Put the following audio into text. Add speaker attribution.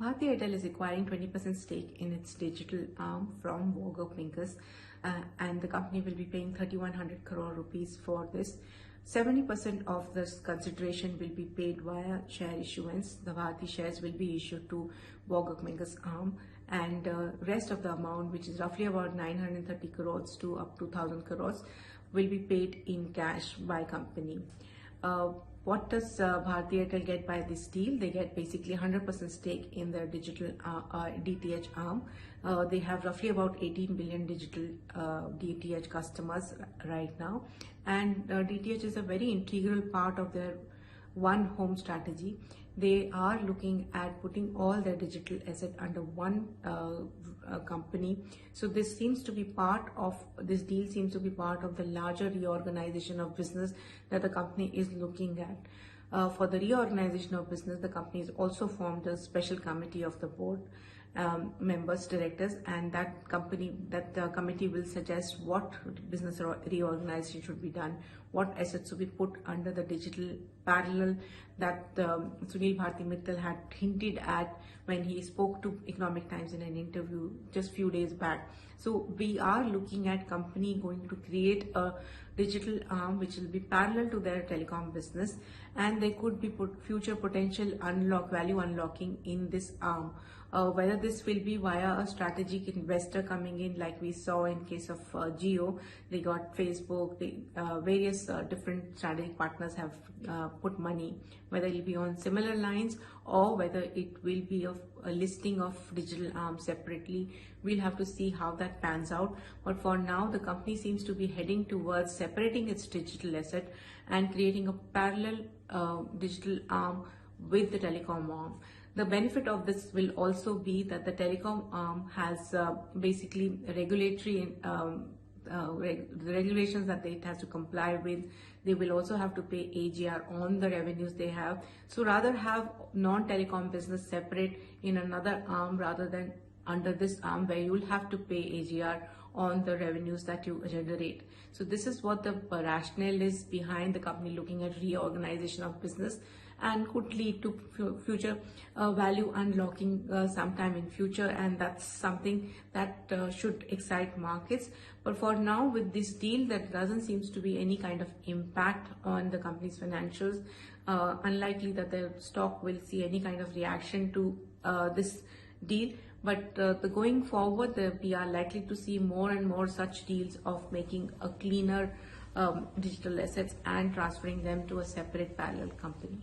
Speaker 1: Bharti Airtel is acquiring 20% stake in its digital arm from Warburg Pincus, and the company will be paying 3,100 crore rupees for this. 70% of this consideration will be paid via share issuance. The Bharti shares will be issued to Warburg Pincus arm, and rest of the amount, which is roughly about 930 crores to up to 1,000 crores, will be paid in cash by company. What does Bharti Airtel get by this deal? They get basically 100% stake in their digital DTH arm. They have roughly about 18 billion digital DTH customers right now, and DTH is a very integral part of their one home strategy. They are looking at putting all their digital asset under one company. So this seems to be this deal seems to be part of the larger reorganization of business that the company is looking at. For the reorganization of business, the company has also formed a special committee of the board members, directors, and that committee will suggest what business reorganization should be done, what assets to be put under the digital parallel that Sunil Bharti Mittal had hinted at when he spoke to Economic Times in an interview just few days back. So we are looking at company going to create a digital arm which will be parallel to their telecom business, and there could be future potential value unlocking in this arm. Whether this will be via a strategic investor coming in, like we saw in case of Jio, they got Facebook, various different strategic partners have put money, whether it will be on similar lines or whether it will be a listing of digital arm separately. We'll have to see how that pans out. But for now, the company seems to be heading towards separating its digital asset and creating a parallel digital arm with the telecom arm. The benefit of this will also be that the telecom arm has basically regulatory regulations that it has to comply with. They will also have to pay AGR on the revenues they have. So rather have non-telecom business separate in another arm rather than under this arm where you will have to pay AGR on the revenues that you generate. So this is what the rationale is behind the company looking at reorganization of business, and could lead to future value unlocking sometime in future, and that's something that should excite markets. But for now, with this deal, there doesn't seem to be any kind of impact on the company's financials. Unlikely that the stock will see any kind of reaction to this deal. But going forward, we are likely to see more and more such deals of making a cleaner digital assets and transferring them to a separate parallel company.